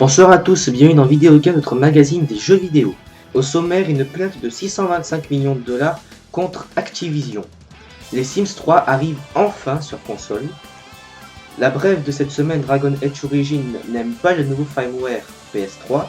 Bonsoir à tous, bienvenue dans Vidéocast, notre magazine des jeux vidéo. Au sommaire, une plainte de 625 millions de dollars contre Activision. Les Sims 3 arrivent enfin sur console. La brève de cette semaine, Dragon Age Origins n'aime pas le nouveau firmware PS3.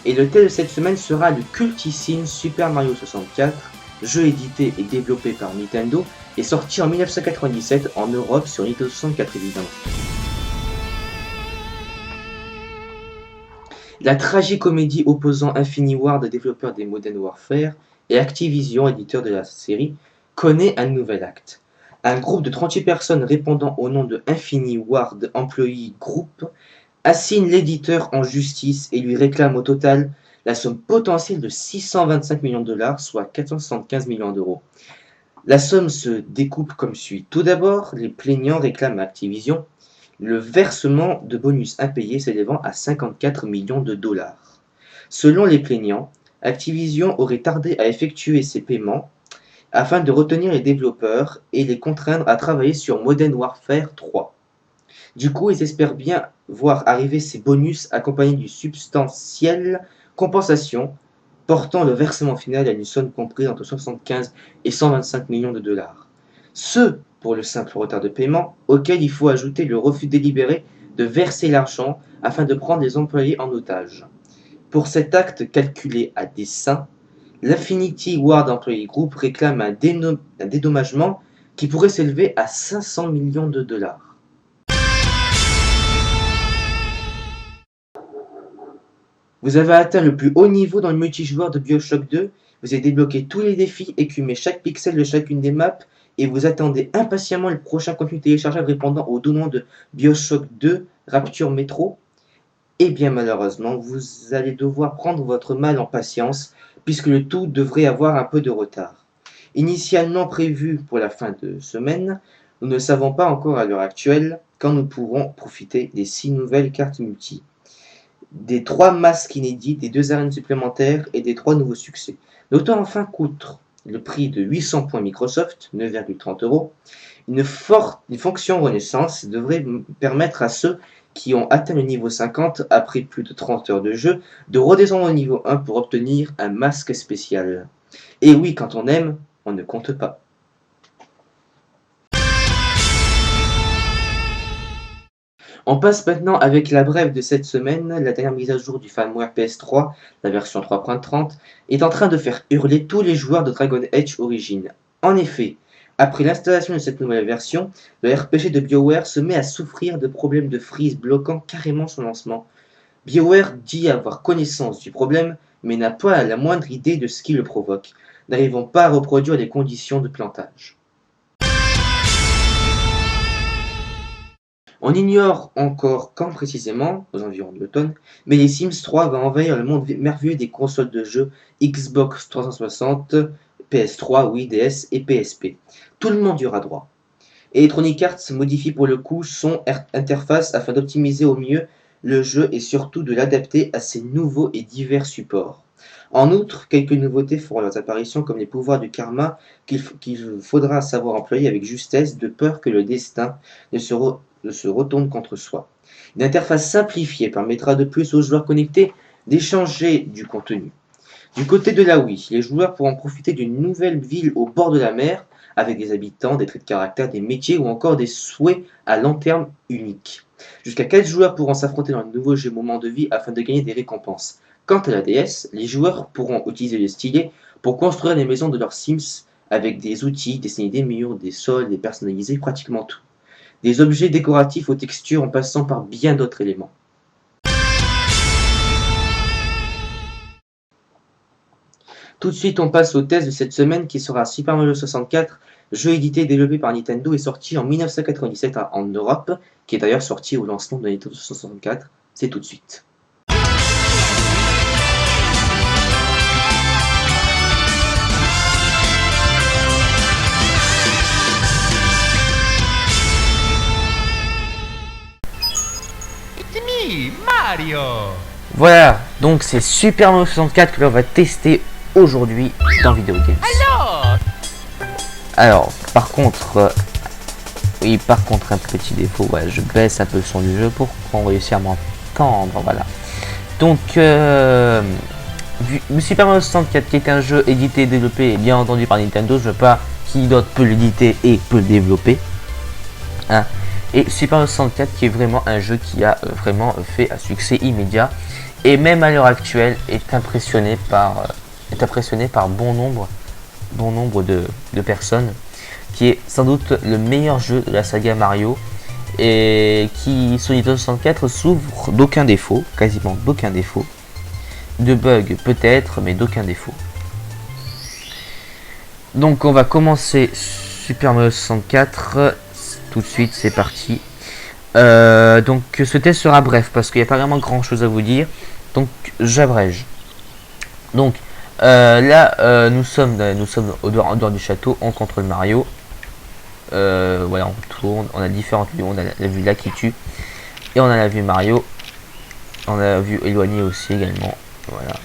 Et le thème de cette semaine sera le cultissime Super Mario 64, jeu édité et développé par Nintendo et sorti en 1997 en Europe sur Nintendo 64 évidemment. La tragicomédie opposant Infinity Ward, développeur des Modern Warfare, et Activision, éditeur de la série, connaît un nouvel acte. Un groupe de 38 personnes répondant au nom de Infinity Ward Employee Group assigne l'éditeur en justice et lui réclame au total la somme potentielle de 625 millions de dollars, soit 475 millions d'euros. La somme se découpe comme suit. Tout d'abord, les plaignants réclament à Activision le versement de bonus impayés s'élevant à 54 millions de dollars. Selon les plaignants, Activision aurait tardé à effectuer ces paiements afin de retenir les développeurs et les contraindre à travailler sur Modern Warfare 3. Du coup, ils espèrent bien voir arriver ces bonus accompagnés d'une substantielle compensation portant le versement final à une somme comprise entre 75 et 125 millions de dollars. Ce pour le simple retard de paiement, auquel il faut ajouter le refus délibéré de verser l'argent afin de prendre les employés en otage. Pour cet acte calculé à dessein, l'Infinity Ward Employee Group réclame un dédommagement qui pourrait s'élever à 500 millions de dollars. Vous avez atteint le plus haut niveau dans le multijoueur de BioShock 2, vous avez débloqué tous les défis, écumé chaque pixel de chacune des maps, et vous attendez impatiemment le prochain contenu téléchargeable répondant au nom de BioShock 2 Rapture Metro. Et bien malheureusement, vous allez devoir prendre votre mal en patience, puisque le tout devrait avoir un peu de retard. Initialement prévu pour la fin de semaine, nous ne savons pas encore à l'heure actuelle quand nous pourrons profiter des 6 nouvelles cartes multi, des 3 masques inédits, des 2 arènes supplémentaires et des 3 nouveaux succès. Notons enfin qu'outre le prix de 800 points Microsoft, 9,30 €, une fonction renaissance devrait permettre à ceux qui ont atteint le niveau 50 après plus de 30 heures de jeu de redescendre au niveau 1 pour obtenir un masque spécial. Et oui, quand on aime, on ne compte pas. On passe maintenant avec la brève de cette semaine. La dernière mise à jour du firmware PS3, la version 3.30, est en train de faire hurler tous les joueurs de Dragon Age Origins. En effet, après l'installation de cette nouvelle version, le RPG de BioWare se met à souffrir de problèmes de freeze bloquant carrément son lancement. BioWare dit avoir connaissance du problème, mais n'a pas la moindre idée de ce qui le provoque, n'arrivant pas à reproduire les conditions de plantage. On ignore encore quand précisément, aux environs de l'automne, mais les Sims 3 va envahir le monde merveilleux des consoles de jeux Xbox 360, PS3, Wii, DS et PSP. Tout le monde y aura droit. Electronic Arts modifie pour le coup son interface afin d'optimiser au mieux le jeu et surtout de l'adapter à ses nouveaux et divers supports. En outre, quelques nouveautés feront leurs apparitions comme les pouvoirs du karma qu'il faudra savoir employer avec justesse de peur que le destin ne se retourne contre soi. Une interface simplifiée permettra de plus aux joueurs connectés d'échanger du contenu. Du côté de la Wii, les joueurs pourront profiter d'une nouvelle ville au bord de la mer avec des habitants, des traits de caractère, des métiers ou encore des souhaits à long terme uniques. Jusqu'à 4 joueurs pourront s'affronter dans le nouveau jeu Moment de Vie afin de gagner des récompenses. Quant à la DS, les joueurs pourront utiliser le stylet pour construire les maisons de leurs Sims avec des outils, dessiner des murs, des sols, des personnaliser pratiquement tout. Des objets décoratifs aux textures en passant par bien d'autres éléments. Tout de suite, on passe au test de cette semaine qui sera Super Mario 64, jeu édité et développé par Nintendo et sorti en 1997 en Europe, qui est d'ailleurs sorti au lancement de Nintendo 64. C'est tout de suite. Mario. Voilà, donc c'est Super Mario 64 que l'on va tester aujourd'hui dans Video Games. Alors, par contre, un petit défaut, ouais, je baisse un peu le son du jeu pour qu'on réussisse à m'entendre, voilà. Donc, Super Mario 64 qui est un jeu édité et développé bien entendu par Nintendo, je ne veux pas qui d'autre peut l'éditer et peut le développer. Hein. Et Super Mario 64 qui est vraiment un jeu qui a vraiment fait un succès immédiat et même à l'heure actuelle est impressionné par bon nombre de personnes, qui est sans doute le meilleur jeu de la saga Mario et qui sur Nintendo 64 souffre d'aucun défaut, quasiment d'aucun défaut, de bugs peut-être, mais d'aucun défaut. Donc on va commencer Super Mario 64 tout de suite, c'est parti. Donc ce test sera bref parce qu'il n'y a pas vraiment grand chose à vous dire, donc j'abrège. Donc là nous sommes en dehors du château, on contrôle Mario. Voilà, on tourne, on a différentes vues, on a la vue là qui tue et on a la vue Mario, on a la vue éloignée aussi également. Voilà,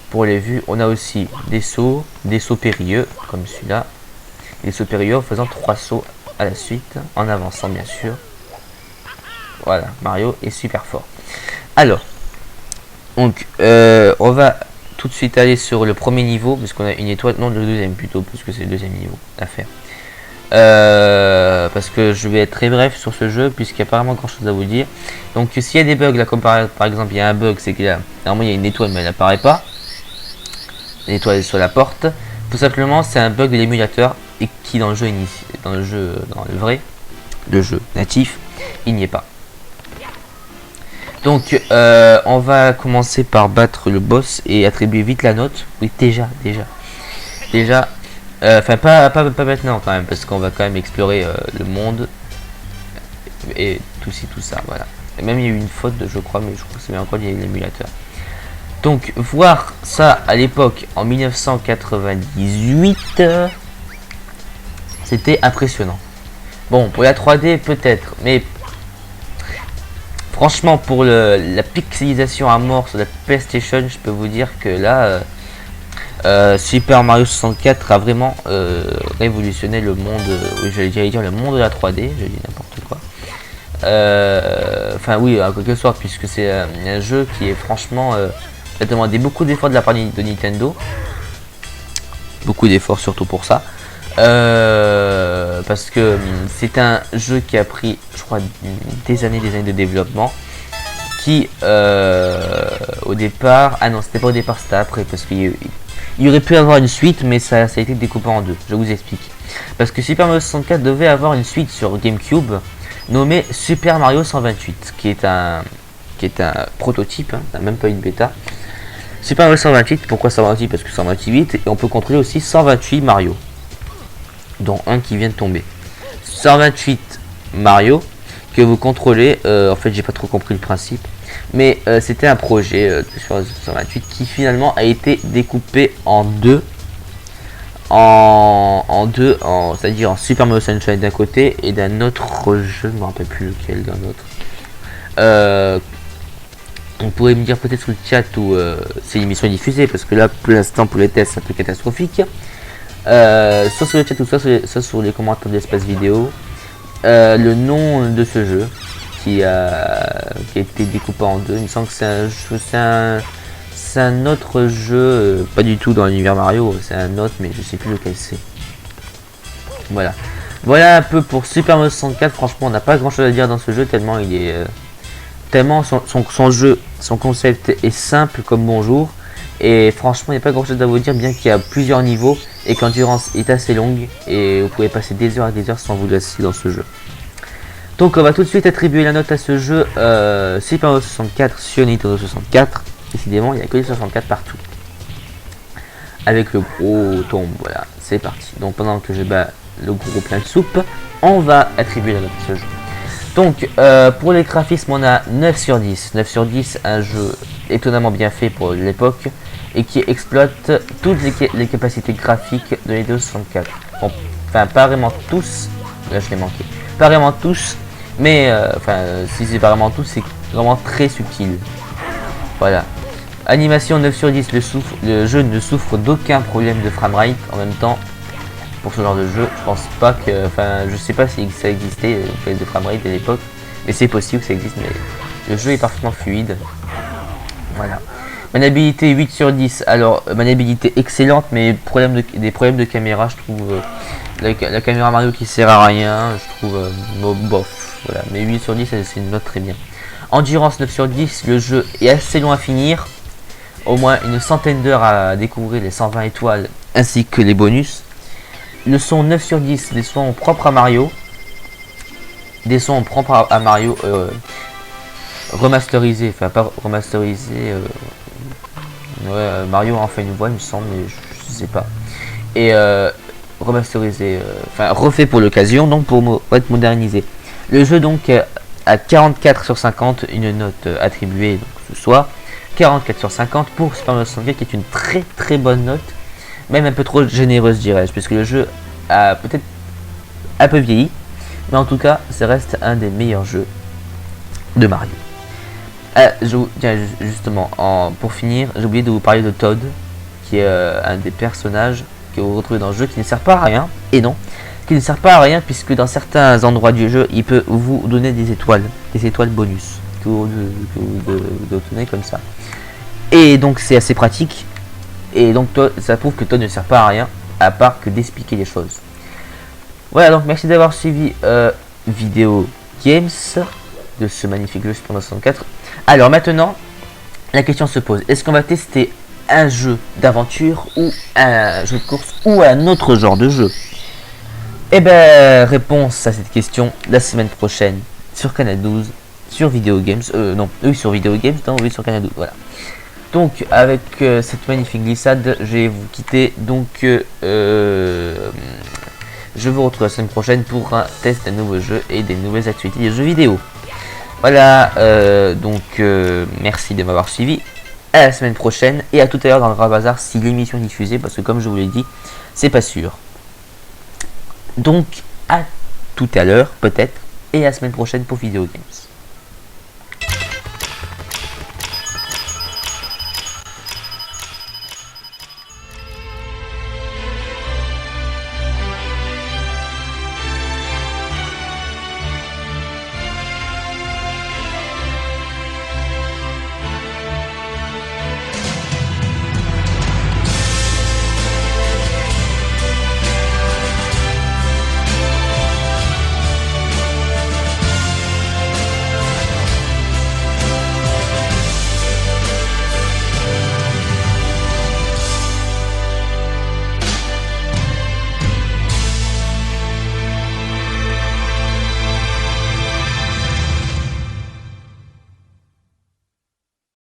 pour les vues on a aussi des sauts périlleux comme celui-là, des sauts périlleux en faisant 3 sauts à la suite en avançant bien sûr. Voilà, Mario est super fort. Alors donc on va tout de suite aller sur le premier niveau puisqu'on a une étoile, non le deuxième plutôt puisque c'est le deuxième niveau à faire. Parce que je vais être très bref sur ce jeu puisqu'il n'y a pas vraiment grand chose à vous dire. Donc s'il y a des bugs là, comme par exemple il y a un bug, c'est que là normalement il y a une étoile mais elle apparaît pas, l'étoile est sur la porte. Tout simplement c'est un bug de l'émulateur et qui dans le jeu dans le vrai jeu natif il n'y est pas. Donc on va commencer par battre le boss et attribuer vite la note. Oui déjà enfin pas maintenant quand même parce qu'on va quand même explorer le monde et tout ça, voilà. Et même il y a eu une faute je crois, mais je crois que c'est bien encore lié à l'émulateur. Donc voir ça à l'époque en 1998 c'était impressionnant. Bon pour la 3D peut-être, mais franchement pour la pixelisation à mort sur la PlayStation, je peux vous dire que là Super Mario 64 a vraiment révolutionné le monde, j'allais dire le monde de la 3D, je dis n'importe quoi. Enfin oui, en quelque sorte, puisque c'est un jeu qui est franchement a demandé beaucoup d'efforts de la part de Nintendo. Beaucoup d'efforts surtout pour ça. Parce que c'est un jeu qui a pris, je crois, des années de développement. Qui au départ, ah non c'était pas au départ, c'était après, parce qu'il y aurait pu avoir une suite mais ça a été découpé en deux, je vous explique. Parce que Super Mario 64 devait avoir une suite sur GameCube nommée Super Mario 128 qui est un prototype, hein, même pas une bêta. Super Mario 128, pourquoi 128? Parce que 128 et on peut contrôler aussi 128 Mario, dont un qui vient de tomber. 128 Mario que vous contrôlez, en fait j'ai pas trop compris le principe, mais c'était un projet sur 128 qui finalement a été découpé en deux, c'est-à-dire en Super Mario Sunshine d'un côté et d'un autre jeu, je ne me rappelle plus lequel, d'un autre. On pourrait me dire peut-être sur le chat où c'est une émission diffusée, parce que là pour l'instant pour les tests c'est un peu catastrophique. Soit sur le chat ou soit sur les commentaires de l'espace vidéo, le nom de ce jeu qui a été découpé en deux. Il me semble que c'est un autre jeu, pas du tout dans l'univers Mario, c'est un autre mais je sais plus lequel c'est. Voilà un peu pour Super Mario 64. Franchement on n'a pas grand chose à dire dans ce jeu tellement il est tellement son jeu, son concept est simple comme bonjour. Et franchement il n'y a pas grand chose à vous dire, bien qu'il y a plusieurs niveaux et que l'endurance est assez longue et vous pouvez passer des heures et des heures sans vous lasser dans ce jeu. Donc on va tout de suite attribuer la note à ce jeu Super Mario 64 sur Nintendo 64. Décidément il n'y a que les 64 partout. Avec le gros tombe, voilà, c'est parti. Donc pendant que je bats le gros plein de soupe, on va attribuer la note à ce jeu. Donc pour les graphismes on a 9 sur 10. 9 sur 10, un jeu étonnamment bien fait pour l'époque et qui exploite toutes les capacités graphiques de Nintendo 64. Bon, enfin pas vraiment tous, là je l'ai manqué. Pas vraiment tous, mais enfin si c'est pas vraiment tous, c'est vraiment très subtil. Voilà. Animation 9 sur 10, le jeu ne souffre d'aucun problème de framerate. En même temps, pour ce genre de jeu, je pense pas que, enfin je sais pas si ça existait de framerate à l'époque, mais c'est possible que ça existe, mais le jeu est parfaitement fluide. Voilà. Maniabilité 8 sur 10. Alors, maniabilité excellente, mais des problèmes de caméra, je trouve. La caméra Mario qui sert à rien, je trouve bof. Voilà. Mais 8 sur 10, c'est une note très bien. Endurance 9 sur 10. Le jeu est assez long à finir. Au moins une centaine d'heures à découvrir les 120 étoiles ainsi que les bonus. Le son 9 sur 10. Des sons propres à Mario. Des sons propres à Mario. Remasterisé, enfin pas remasterisé, Mario en fait une voix il me semble, mais je sais pas. Et remasterisé, enfin refait pour l'occasion, donc pour être modernisé. Le jeu donc à 44 sur 50, une note attribuée donc, ce soir. 44 sur 50 pour Super Mario 64 qui est une très très bonne note, même un peu trop généreuse dirais-je, puisque le jeu a peut-être un peu vieilli, mais en tout cas ça reste un des meilleurs jeux de Mario. Tiens, justement, pour finir, j'ai oublié de vous parler de Toad, qui est un des personnages que vous retrouvez dans le jeu, qui ne sert pas à rien, et non, qui ne sert pas à rien, puisque dans certains endroits du jeu, il peut vous donner des étoiles bonus, que vous obtenez comme ça. Et donc c'est assez pratique, et donc ça prouve que Toad ne sert pas à rien, à part que d'expliquer les choses. Voilà, donc merci d'avoir suivi Vidéo Games de ce magnifique jeu Super Mario 64. Alors maintenant, la question se pose, est-ce qu'on va tester un jeu d'aventure ou un jeu de course ou un autre genre de jeu? Eh ben, réponse à cette question la semaine prochaine sur Canal 12, sur Video Games, sur Video Games, sur Canal 12, voilà. Donc avec cette magnifique glissade, je vais vous quitter, donc je vous retrouve la semaine prochaine pour un test d'un nouveau jeu et des nouvelles actualités des jeux vidéo. Voilà, merci de m'avoir suivi. À la semaine prochaine et à tout à l'heure dans le Grand Bazar si l'émission est diffusée, parce que comme je vous l'ai dit, c'est pas sûr. Donc à tout à l'heure peut-être et à la semaine prochaine pour Video Games.